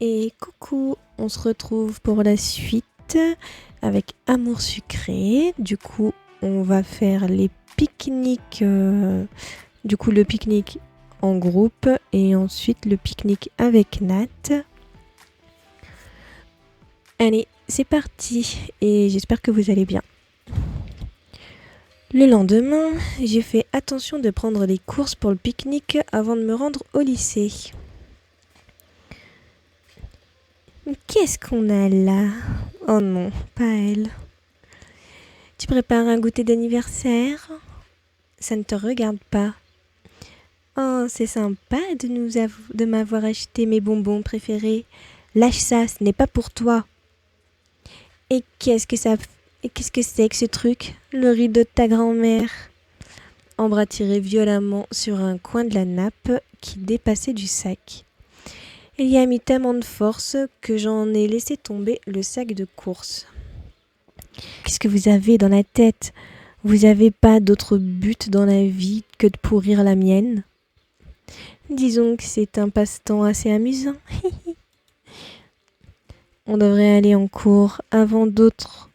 Et coucou, on se retrouve pour la suite avec Amour sucré. Du coup, on va faire les pique-niques. Le pique-nique en groupe et ensuite le pique-nique avec Nat. Allez, c'est parti et j'espère que vous allez bien. Le lendemain, j'ai fait attention de prendre les courses pour le pique-nique avant de me rendre au lycée. Qu'est-ce qu'on a là? Oh non, pas elle. Tu prépares un goûter d'anniversaire? Ça ne te regarde pas. Oh, c'est sympa de m'avoir acheté mes bonbons préférés. Lâche ça, ce n'est pas pour toi. Et qu'est-ce que c'est que ce truc? Le rideau de ta grand-mère. Ambre a tiré violemment sur un coin de la nappe qui dépassait du sac. Il y a mis tellement de force que j'en ai laissé tomber le sac de course. Qu'est-ce que vous avez dans la tête? Vous n'avez pas d'autre but dans la vie que de pourrir la mienne? Disons que c'est un passe-temps assez amusant. On devrait aller en cours avant d'être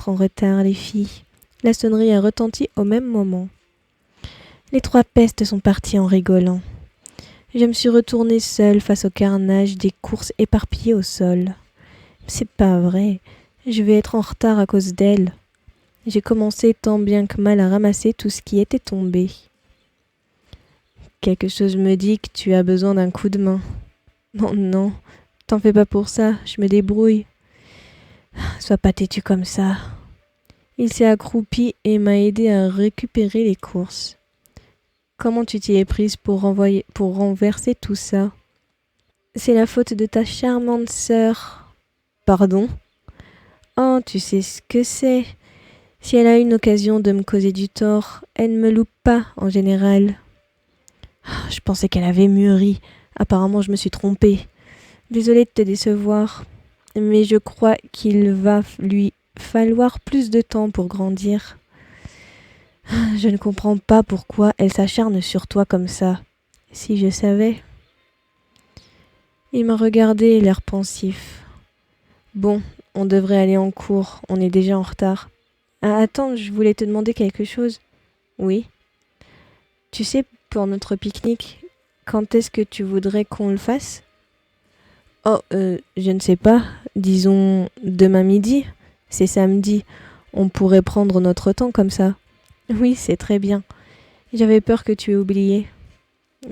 en retard, les filles. La sonnerie a retenti au même moment. Les trois pestes sont partis en rigolant. Je me suis retournée seule face au carnage des courses éparpillées au sol. C'est pas vrai, je vais être en retard à cause d'elle. J'ai commencé tant bien que mal à ramasser tout ce qui était tombé. Quelque chose me dit que tu as besoin d'un coup de main. Non, t'en fais pas pour ça, je me débrouille. Sois pas têtu comme ça. Il s'est accroupi et m'a aidé à récupérer les courses. Comment tu t'y es prise pour renverser tout ça? C'est la faute de ta charmante sœur. Pardon? Oh, tu sais ce que c'est. Si elle a une occasion de me causer du tort, elle ne me loupe pas en général. Je pensais qu'elle avait mûri. Apparemment, je me suis trompée. Désolée de te décevoir, mais je crois qu'il va lui falloir plus de temps pour grandir. Je ne comprends pas pourquoi elle s'acharne sur toi comme ça. Si je savais. Il m'a regardé, l'air pensif. Bon, on devrait aller en cours, on est déjà en retard. Ah, attends, je voulais te demander quelque chose. Oui. Tu sais, pour notre pique-nique, quand est-ce que tu voudrais qu'on le fasse? Oh, je ne sais pas. Disons demain midi. C'est samedi. On pourrait prendre notre temps comme ça. Oui, c'est très bien. J'avais peur que tu aies oublié.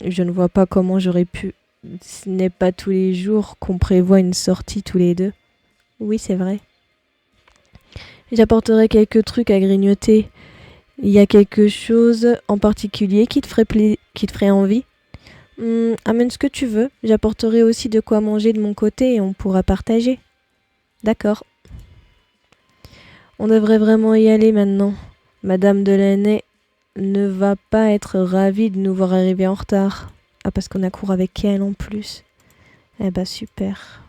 Je ne vois pas comment j'aurais pu. Ce n'est pas tous les jours qu'on prévoit une sortie tous les deux. Oui, c'est vrai. J'apporterai quelques trucs à grignoter. Il y a quelque chose en particulier qui te ferait envie? Amène ce que tu veux. J'apporterai aussi de quoi manger de mon côté et on pourra partager. D'accord. On devrait vraiment y aller maintenant. Madame Delaney ne va pas être ravie de nous voir arriver en retard. Ah, parce qu'on a cours avec elle en plus. Eh ben super.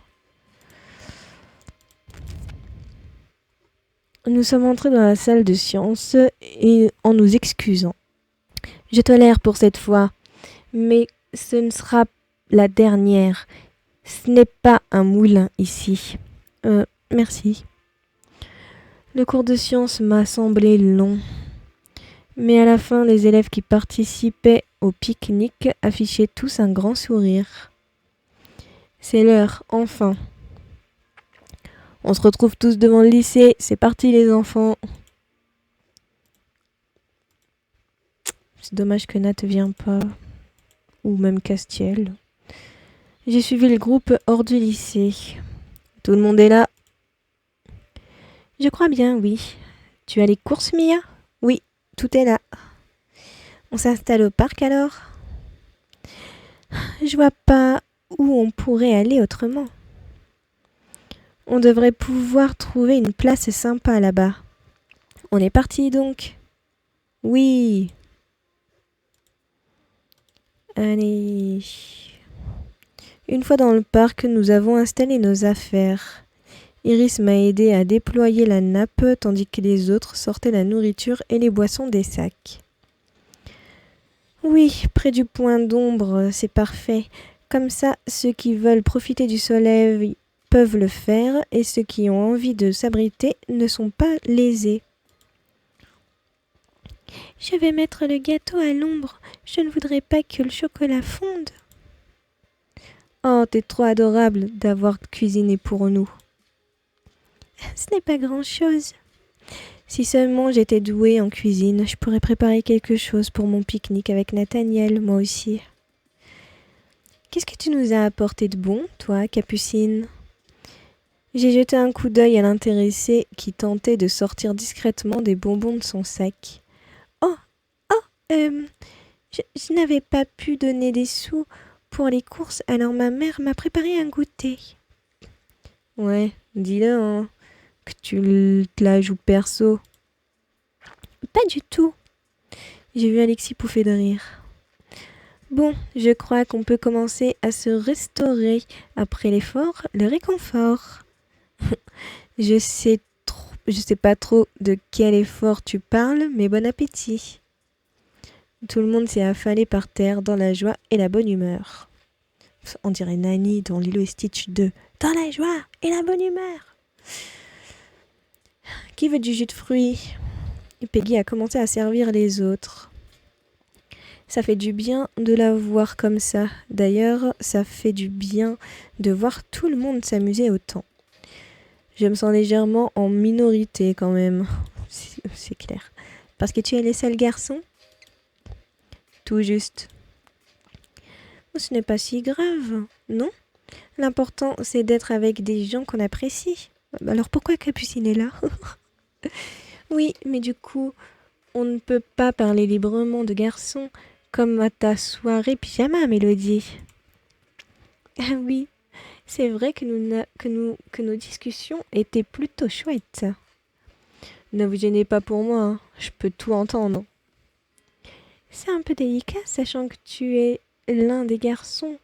Nous sommes entrés dans la salle de sciences et en nous excusant. Je tolère pour cette fois, mais ce ne sera la dernière. Ce n'est pas un moulin ici. Merci. Le cours de sciences m'a semblé long. Mais à la fin, les élèves qui participaient au pique-nique affichaient tous un grand sourire. C'est l'heure, enfin. On se retrouve tous devant le lycée. C'est parti les enfants. C'est dommage que Nat ne vienne pas. Ou même Castiel. J'ai suivi le groupe hors du lycée. Tout le monde est là? Je crois bien, oui. Tu as les courses, Mia? Oui, tout est là. On s'installe au parc alors? Je vois pas où on pourrait aller autrement. On devrait pouvoir trouver une place sympa là-bas. On est parti donc? Oui. Allez. Une fois dans le parc, nous avons installé nos affaires. Iris m'a aidé à déployer la nappe tandis que les autres sortaient la nourriture et les boissons des sacs. Oui, près du point d'ombre, c'est parfait. Comme ça, ceux qui veulent profiter du soleil peuvent le faire et ceux qui ont envie de s'abriter ne sont pas lésés. Je vais mettre le gâteau à l'ombre. Je ne voudrais pas que le chocolat fonde. Oh, t'es trop adorable d'avoir cuisiné pour nous. Ce n'est pas grand-chose. Si seulement j'étais douée en cuisine, je pourrais préparer quelque chose pour mon pique-nique avec Nathaniel, moi aussi. Qu'est-ce que tu nous as apporté de bon, toi, Capucine ? J'ai jeté un coup d'œil à l'intéressé qui tentait de sortir discrètement des bonbons de son sac. Oh, je n'avais pas pu donner des sous pour les courses, alors ma mère m'a préparé un goûter. Ouais, dis-le, hein, que tu te la joues perso. Pas du tout. J'ai vu Alexis pouffer de rire. Bon, je crois qu'on peut commencer à se restaurer. Après l'effort, le réconfort. Je sais pas trop de quel effort tu parles, mais bon appétit. Tout le monde s'est affalé par terre dans la joie et la bonne humeur. On dirait Nani dans Lilo et Stitch 2. Dans la joie et la bonne humeur. Qui veut du jus de fruits ? Et Peggy a commencé à servir les autres. Ça fait du bien de la voir comme ça. D'ailleurs, ça fait du bien de voir tout le monde s'amuser autant. Je me sens légèrement en minorité quand même. C'est clair. Parce que tu es le seul garçon ? Tout juste. Ce n'est pas si grave, non ? L'important, c'est d'être avec des gens qu'on apprécie. Alors pourquoi Capucine est là ? Oui, mais du coup, on ne peut pas parler librement de garçons comme à ta soirée pyjama, Mélodie. Ah oui, c'est vrai que nos discussions étaient plutôt chouettes. Ne vous gênez pas pour moi, hein. Je peux tout entendre. C'est un peu délicat, sachant que tu es l'un des garçons.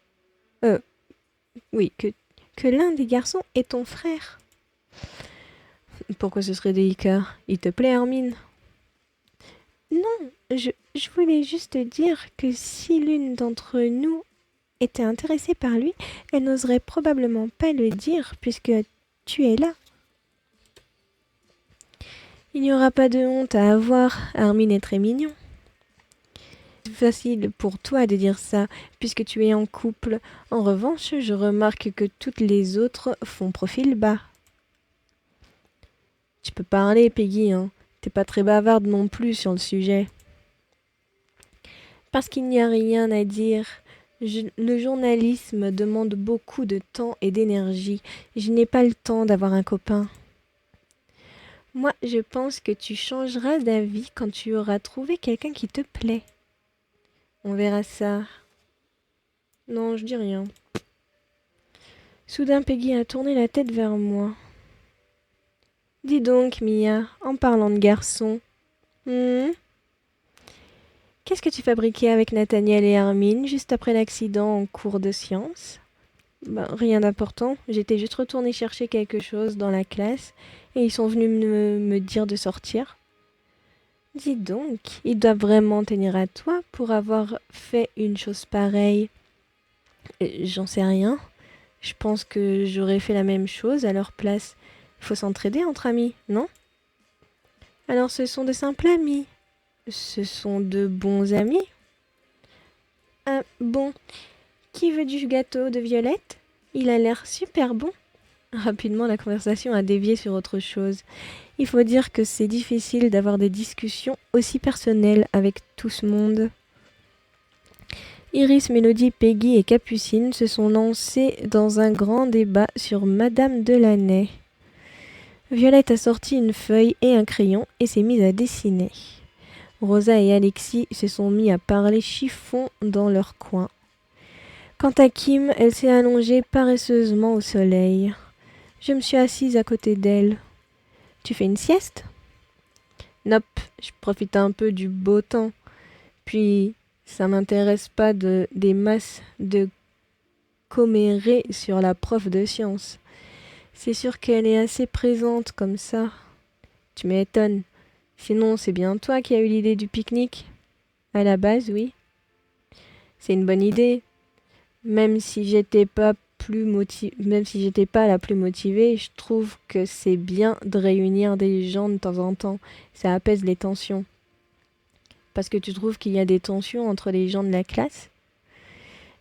Oui, que l'un des garçons est ton frère. Pourquoi ce serait délicat ? Il te plaît, Hermine ? Non, je voulais juste dire que si l'une d'entre nous était intéressée par lui, elle n'oserait probablement pas le dire puisque tu es là. Il n'y aura pas de honte à avoir, Hermine est très mignon. C'est facile pour toi de dire ça, puisque tu es en couple. En revanche, je remarque que toutes les autres font profil bas. Tu peux parler, Peggy, hein. T'es pas très bavarde non plus sur le sujet. Parce qu'il n'y a rien à dire. Le journalisme demande beaucoup de temps et d'énergie. Je n'ai pas le temps d'avoir un copain. Moi, je pense que tu changeras d'avis quand tu auras trouvé quelqu'un qui te plaît. On verra ça. Non, je dis rien. Soudain, Peggy a tourné la tête vers moi. Dis donc, Mia, en parlant de garçon, qu'est-ce que tu fabriquais avec Nathaniel et Hermine juste après l'accident en cours de sciences ? Rien d'important. J'étais juste retournée chercher quelque chose dans la classe et ils sont venus me dire de sortir. Dis donc, ils doivent vraiment tenir à toi pour avoir fait une chose pareille. J'en sais rien. Je pense que j'aurais fait la même chose à leur place. Il faut s'entraider entre amis, non ? Alors ce sont de simples amis. Ce sont de bons amis. Ah bon, qui veut du gâteau de Violette ? Il a l'air super bon. Rapidement, la conversation a dévié sur autre chose. Il faut dire que c'est difficile d'avoir des discussions aussi personnelles avec tout ce monde. Iris, Mélodie, Peggy et Capucine se sont lancées dans un grand débat sur Madame Delaney. Violette a sorti une feuille et un crayon et s'est mise à dessiner. Rosa et Alexis se sont mis à parler chiffon dans leur coin. Quant à Kim, elle s'est allongée paresseusement au soleil. Je me suis assise à côté d'elle. « Tu fais une sieste ?» Nope, je profite un peu du beau temps. Puis, ça m'intéresse pas des masses de commérer sur la prof de sciences. C'est sûr qu'elle est assez présente comme ça. Tu m'étonnes. Sinon, c'est bien toi qui as eu l'idée du pique-nique ? À la base, oui. C'est une bonne idée. Même si j'étais pas même si j'étais pas la plus motivée, je trouve que c'est bien de réunir des gens de temps en temps. Ça apaise les tensions. Parce que tu trouves qu'il y a des tensions entre les gens de la classe.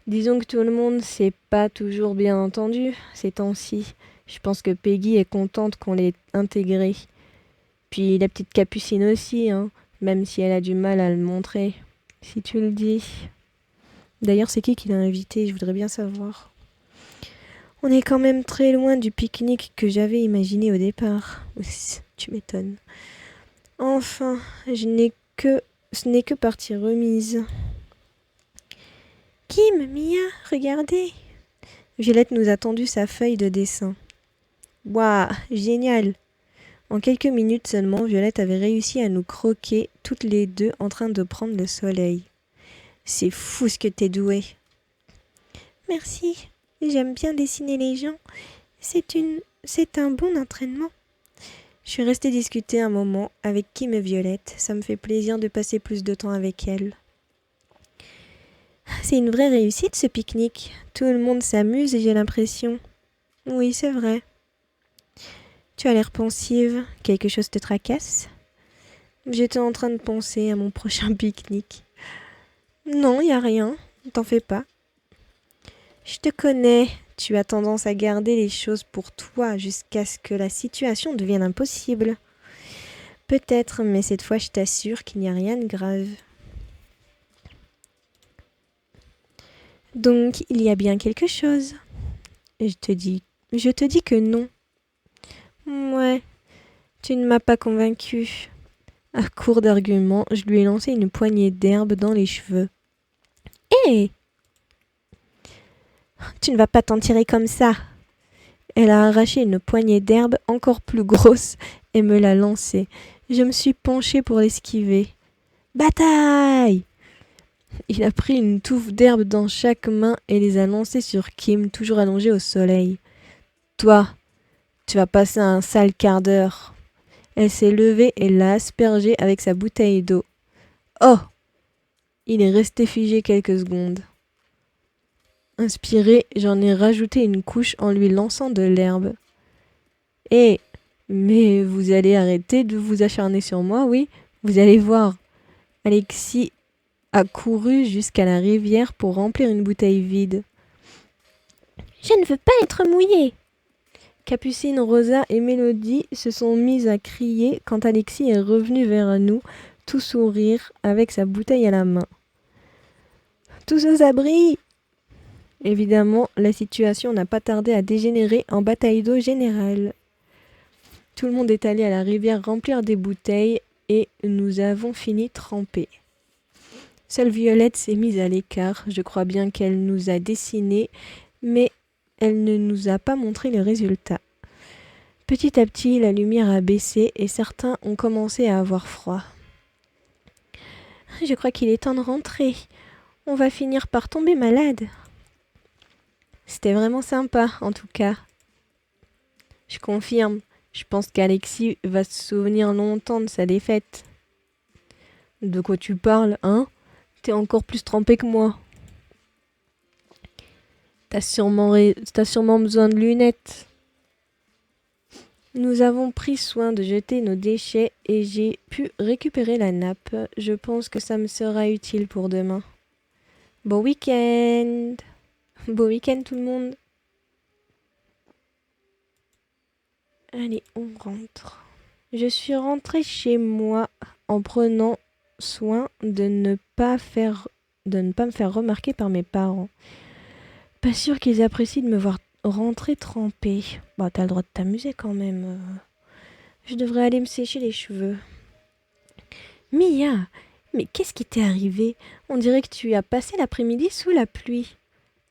Disons que tout le monde s'est pas toujours bien entendu ces temps-ci. Je pense que Peggy est contente qu'on l'ait intégrée. Puis la petite Capucine aussi, hein, même si elle a du mal à le montrer. Si tu le dis. D'ailleurs, c'est qui l'a invité? Je voudrais bien savoir. On est quand même très loin du pique-nique que j'avais imaginé au départ. Tu m'étonnes. Enfin, ce n'est que partie remise. Kim, Mia, regardez. Violette nous a tendu sa feuille de dessin. Waouh, génial. En quelques minutes seulement, Violette avait réussi à nous croquer toutes les deux en train de prendre le soleil. C'est fou ce que t'es douée. Merci. J'aime bien dessiner les gens. C'est un bon entraînement. Je suis restée discuter un moment avec Kim et Violette. Ça me fait plaisir de passer plus de temps avec elles. C'est une vraie réussite ce pique-nique. Tout le monde s'amuse et j'ai l'impression. Oui, c'est vrai. Tu as l'air pensive. Quelque chose te tracasse? J'étais en train de penser à mon prochain pique-nique. Non, y a rien. T'en fais pas. Je te connais. Tu as tendance à garder les choses pour toi jusqu'à ce que la situation devienne impossible. Peut-être, mais cette fois je t'assure qu'il n'y a rien de grave. Donc, il y a bien quelque chose. Je te dis que non. Ouais, tu ne m'as pas convaincu. À court d'arguments, je lui ai lancé une poignée d'herbe dans les cheveux. Hé! Tu ne vas pas t'en tirer comme ça. Elle a arraché une poignée d'herbe encore plus grosse et me l'a lancée. Je me suis penchée pour l'esquiver. Bataille! Il a pris une touffe d'herbe dans chaque main et les a lancées sur Kim, toujours allongée au soleil. Toi, tu vas passer un sale quart d'heure. Elle s'est levée et l'a aspergé avec sa bouteille d'eau. Oh! Il est resté figé quelques secondes. Inspiré, j'en ai rajouté une couche en lui lançant de l'herbe. Eh! Mais vous allez arrêter de vous acharner sur moi, oui? Vous allez voir. Alexis a couru jusqu'à la rivière pour remplir une bouteille vide. Je ne veux pas être mouillée. Capucine, Rosa et Mélodie se sont mises à crier quand Alexis est revenu vers nous, tout sourire, avec sa bouteille à la main. Tous aux abris! Évidemment, la situation n'a pas tardé à dégénérer en bataille d'eau générale. Tout le monde est allé à la rivière remplir des bouteilles et nous avons fini trempés. Seule Violette s'est mise à l'écart. Je crois bien qu'elle nous a dessinés, mais elle ne nous a pas montré le résultat. Petit à petit, la lumière a baissé et certains ont commencé à avoir froid. Je crois qu'il est temps de rentrer. On va finir par tomber malade. C'était vraiment sympa, en tout cas. Je confirme. Je pense qu'Alexis va se souvenir longtemps de sa défaite. De quoi tu parles, hein? T'es encore plus trempé que moi. T'as sûrement besoin de lunettes. Nous avons pris soin de jeter nos déchets et j'ai pu récupérer la nappe. Je pense que ça me sera utile pour demain. Bon week-end! Bon week-end tout le monde! Allez, on rentre. Je suis rentrée chez moi en prenant soin de ne pas me faire remarquer par mes parents. Pas sûr qu'ils apprécient de me voir rentrer trempée. Bah, t'as le droit de t'amuser quand même. Je devrais aller me sécher les cheveux. Mia, mais qu'est-ce qui t'est arrivé? On dirait que tu as passé l'après-midi sous la pluie.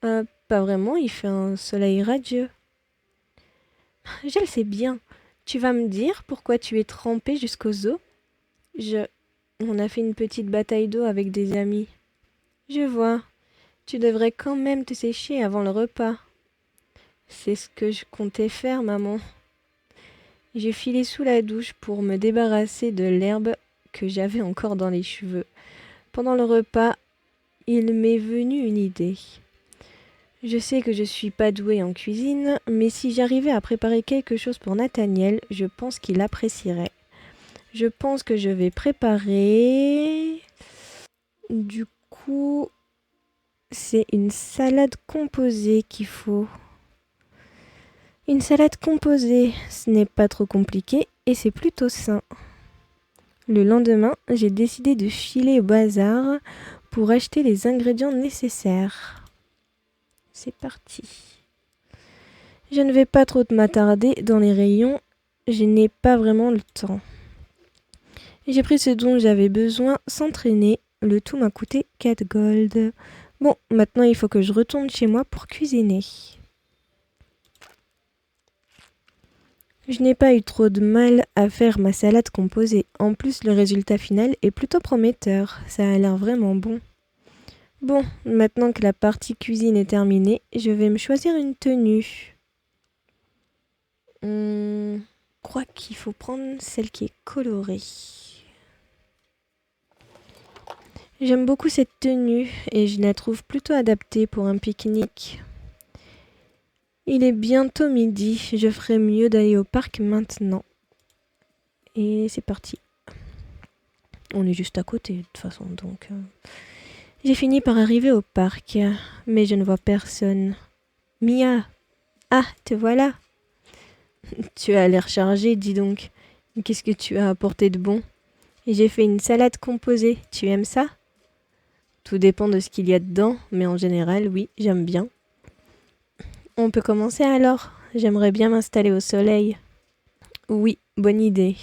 Pas vraiment, il fait un soleil radieux. Je le sais bien. Tu vas me dire pourquoi tu es trempée jusqu'aux os? On a fait une petite bataille d'eau avec des amis. Je vois. Tu devrais quand même te sécher avant le repas. C'est ce que je comptais faire, maman. J'ai filé sous la douche pour me débarrasser de l'herbe que j'avais encore dans les cheveux. Pendant le repas, il m'est venu une idée. Je sais que je suis pas douée en cuisine, mais si j'arrivais à préparer quelque chose pour Nathaniel, je pense qu'il apprécierait. Je pense que je vais préparer... Du coup, c'est une salade composée qu'il faut. Une salade composée, ce n'est pas trop compliqué et c'est plutôt sain. Le lendemain, j'ai décidé de filer au bazar pour acheter les ingrédients nécessaires. C'est parti. Je ne vais pas trop m'attarder dans les rayons, je n'ai pas vraiment le temps. J'ai pris ce dont j'avais besoin sans traîner, le tout m'a coûté 4 gold. Bon, maintenant il faut que je retourne chez moi pour cuisiner. Je n'ai pas eu trop de mal à faire ma salade composée. En plus, le résultat final est plutôt prometteur. Ça a l'air vraiment bon. Bon, maintenant que la partie cuisine est terminée, je vais me choisir une tenue. Je crois qu'il faut prendre celle qui est colorée. J'aime beaucoup cette tenue et je la trouve plutôt adaptée pour un pique-nique. Il est bientôt midi, je ferais mieux d'aller au parc maintenant. Et c'est parti. On est juste à côté de toute façon, donc... J'ai fini par arriver au parc, mais je ne vois personne. Mia! Ah, te voilà! Tu as l'air chargée, dis donc. Qu'est-ce que tu as apporté de bon? J'ai fait une salade composée, tu aimes ça? Tout dépend de ce qu'il y a dedans, mais en général, oui, j'aime bien. On peut commencer alors? J'aimerais bien m'installer au soleil. Oui, bonne idée.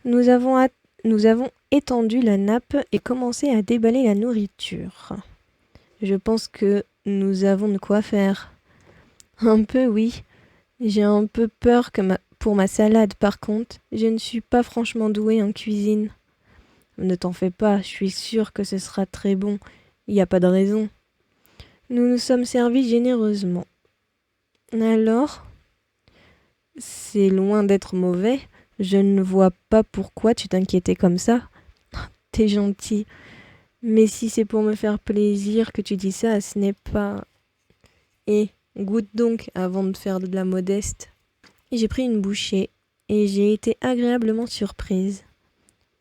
Nous avons étendu la nappe et commencé à déballer la nourriture. Je pense que nous avons de quoi faire. Un peu, oui. J'ai un peu peur pour ma salade, par contre. Je ne suis pas franchement douée en cuisine. Ne t'en fais pas, je suis sûre que ce sera très bon. Il n'y a pas de raison. Nous nous sommes servis généreusement. Alors, c'est loin d'être mauvais. Je ne vois pas pourquoi tu t'inquiétais comme ça. T'es gentil. Mais si c'est pour me faire plaisir que tu dis ça, ce n'est pas... Goûte donc avant de faire de la modeste. J'ai pris une bouchée et j'ai été agréablement surprise.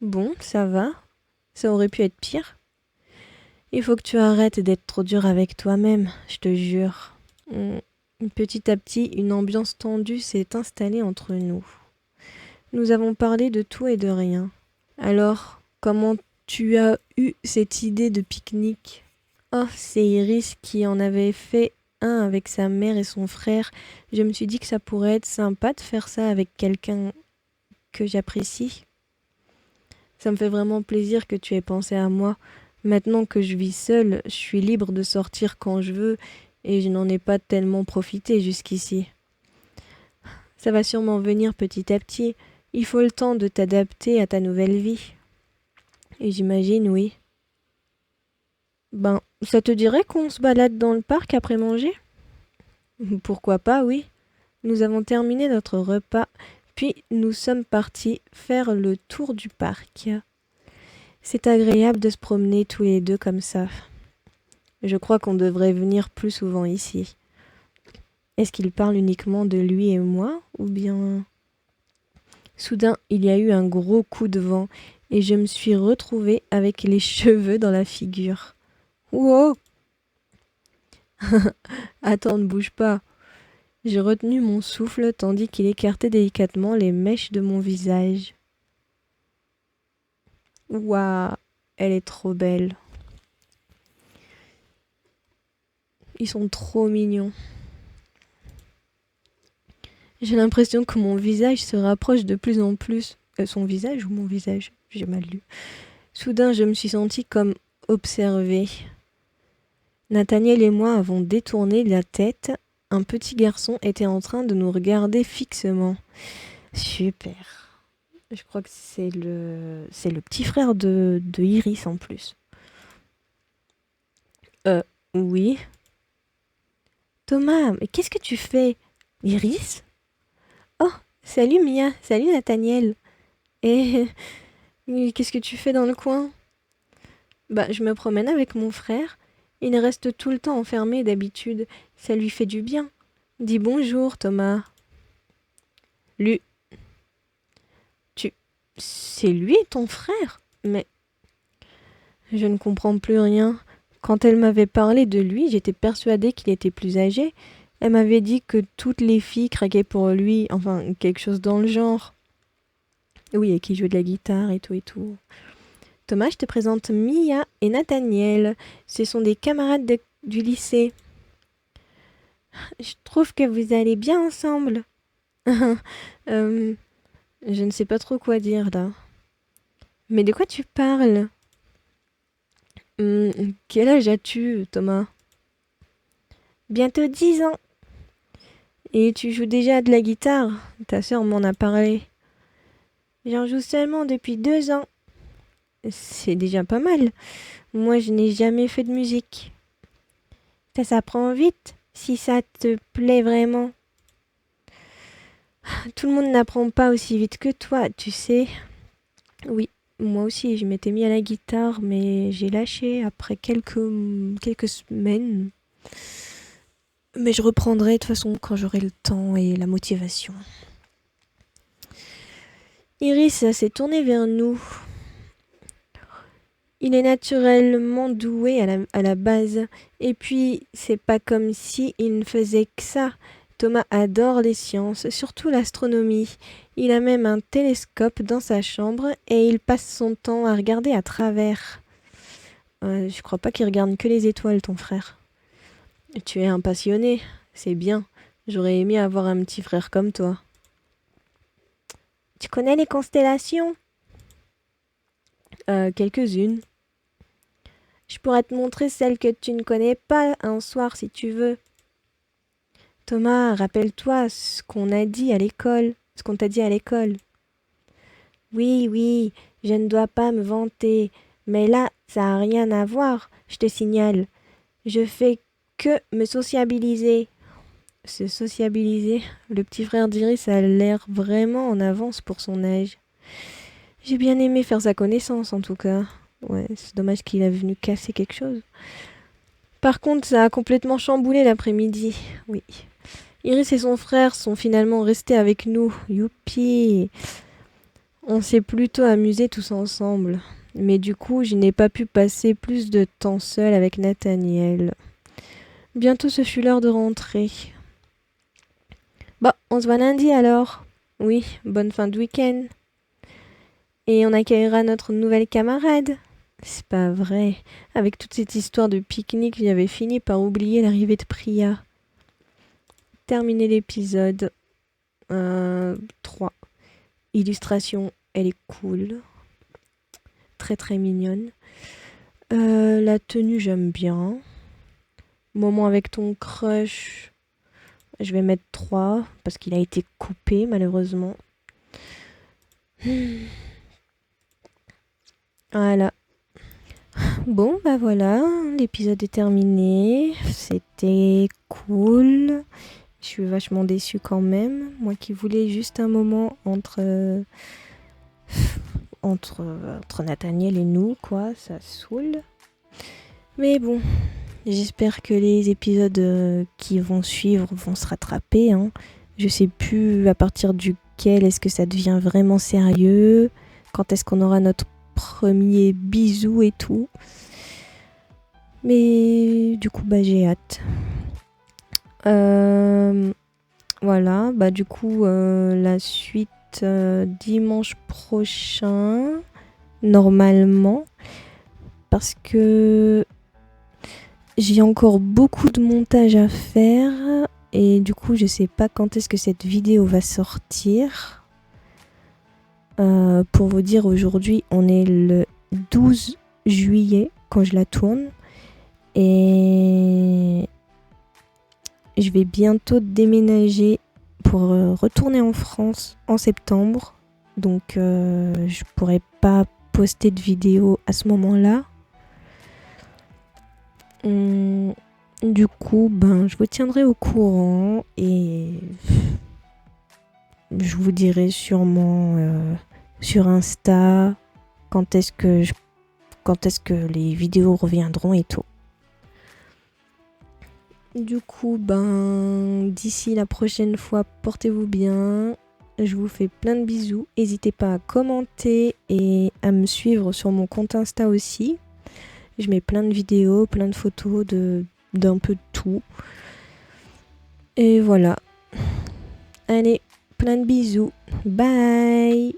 Bon, ça va. Ça aurait pu être pire. Il faut que tu arrêtes d'être trop dur avec toi-même, je te jure. Petit à petit, une ambiance tendue s'est installée entre nous. Nous avons parlé de tout et de rien. Alors, comment tu as eu cette idée de pique-nique? Oh, c'est Iris qui en avait fait un avec sa mère et son frère. Je me suis dit que ça pourrait être sympa de faire ça avec quelqu'un que j'apprécie. Ça me fait vraiment plaisir que tu aies pensé à moi. Maintenant que je vis seule, je suis libre de sortir quand je veux et je n'en ai pas tellement profité jusqu'ici. Ça va sûrement venir petit à petit. Il faut le temps de t'adapter à ta nouvelle vie. Et j'imagine, oui. Ben, ça te dirait qu'on se balade dans le parc après manger? Pourquoi pas, oui. Nous avons terminé notre repas, puis nous sommes partis faire le tour du parc. C'est agréable de se promener tous les deux comme ça. Je crois qu'on devrait venir plus souvent ici. Est-ce qu'il parle uniquement de lui et moi, ou bien... Soudain, il y a eu un gros coup de vent, et je me suis retrouvée avec les cheveux dans la figure. Wow! Attends, ne bouge pas. J'ai retenu mon souffle tandis qu'il écartait délicatement les mèches de mon visage. Waouh, elle est trop belle. Ils sont trop mignons. J'ai l'impression que mon visage se rapproche de plus en plus. Son visage ou mon visage? J'ai mal lu. Soudain, je me suis sentie comme observée. Nathaniel et moi avons détourné la tête. Un petit garçon était en train de nous regarder fixement. Super. Je crois que c'est le petit frère de Iris en plus. Oui. Thomas, mais qu'est-ce que tu fais? Iris? Oh, salut Mia, salut Nathaniel. Et qu'est-ce que tu fais dans le coin? Bah, je me promène avec mon frère Il reste tout le temps enfermé d'habitude. Ça lui fait du bien. Dis bonjour, Thomas. Lui. C'est lui, ton frère? Mais je ne comprends plus rien. Quand elle m'avait parlé de lui, j'étais persuadée qu'il était plus âgé. Elle m'avait dit que toutes les filles craquaient pour lui, enfin quelque chose dans le genre. Oui, et qui jouait de la guitare et tout et tout. Thomas, je te présente Mia et Nathaniel. Ce sont des camarades du lycée. Je trouve que vous allez bien ensemble. Je ne sais pas trop quoi dire là. Mais de quoi tu parles? Quel âge as-tu, Thomas? Bientôt 10 ans. Et tu joues déjà de la guitare? Ta sœur m'en a parlé. J'en joue seulement depuis 2 ans. C'est déjà pas mal. Moi, je n'ai jamais fait de musique. Ça s'apprend vite, si ça te plaît vraiment. Tout le monde n'apprend pas aussi vite que toi, tu sais. Oui, moi aussi, je m'étais mis à la guitare, mais j'ai lâché après quelques semaines. Mais je reprendrai de toute façon quand j'aurai le temps et la motivation. Iris s'est tourné vers nous. Il est naturellement doué à la base. Et puis, c'est pas comme si il ne faisait que ça. Thomas adore les sciences, surtout l'astronomie. Il a même un télescope dans sa chambre et il passe son temps à regarder à travers. Je crois pas qu'il regarde que les étoiles, ton frère. Tu es un passionné, c'est bien. J'aurais aimé avoir un petit frère comme toi. Tu connais les constellations? Quelques-unes. Je pourrais te montrer celles que tu ne connais pas un soir si tu veux. Thomas, rappelle-toi ce qu'on t'a dit à l'école. Oui, je ne dois pas me vanter, mais là, ça n'a rien à voir, je te signale. Je fais que me sociabiliser. Se sociabiliser? Le petit frère d'Iris a l'air vraiment en avance pour son âge. J'ai bien aimé faire sa connaissance en tout cas. Ouais, c'est dommage qu'il a venu casser quelque chose. Par contre, ça a complètement chamboulé l'après-midi. Oui. Iris et son frère sont finalement restés avec nous. Youpi! On s'est plutôt amusés tous ensemble. Mais du coup, je n'ai pas pu passer plus de temps seul avec Nathaniel. Bientôt, ce fut l'heure de rentrer. Bon, on se voit lundi alors. Oui, bonne fin de week-end. Et on accueillera notre nouvelle camarade. C'est pas vrai. Avec toute cette histoire de pique-nique, j'avais fini par oublier l'arrivée de Priya. Terminer l'épisode 3. Illustration, elle est cool. Très très mignonne. La tenue, j'aime bien. Moment avec ton crush, je vais mettre 3 parce qu'il a été coupé malheureusement. Voilà. Bon, bah voilà, l'épisode est terminé. C'était cool. Je suis vachement déçue quand même. Moi qui voulais juste un moment entre Nathaniel et nous, quoi. Ça saoule. Mais bon, j'espère que les épisodes qui vont suivre vont se rattraper. Hein. Je sais plus à partir duquel est-ce que ça devient vraiment sérieux. Quand est-ce qu'on aura notre premier bisou et tout. Mais du coup, bah j'ai hâte. Voilà, bah du coup, la suite dimanche prochain, normalement. Parce que j'ai encore beaucoup de montage à faire. Et du coup, je sais pas quand est-ce que cette vidéo va sortir. Pour vous dire, aujourd'hui, on est le 12 juillet quand je la tourne. Et je vais bientôt déménager pour retourner en France en septembre. Donc, je pourrai pas poster de vidéo à ce moment-là. Du coup, je vous tiendrai au courant et je vous dirai sûrement sur Insta quand est-ce que les vidéos reviendront et tout. Du coup, d'ici la prochaine fois, portez-vous bien. Je vous fais plein de bisous. N'hésitez pas à commenter et à me suivre sur mon compte Insta aussi. Je mets plein de vidéos, plein de photos d'un peu de tout. Et voilà. Allez, plein de bisous. Bye!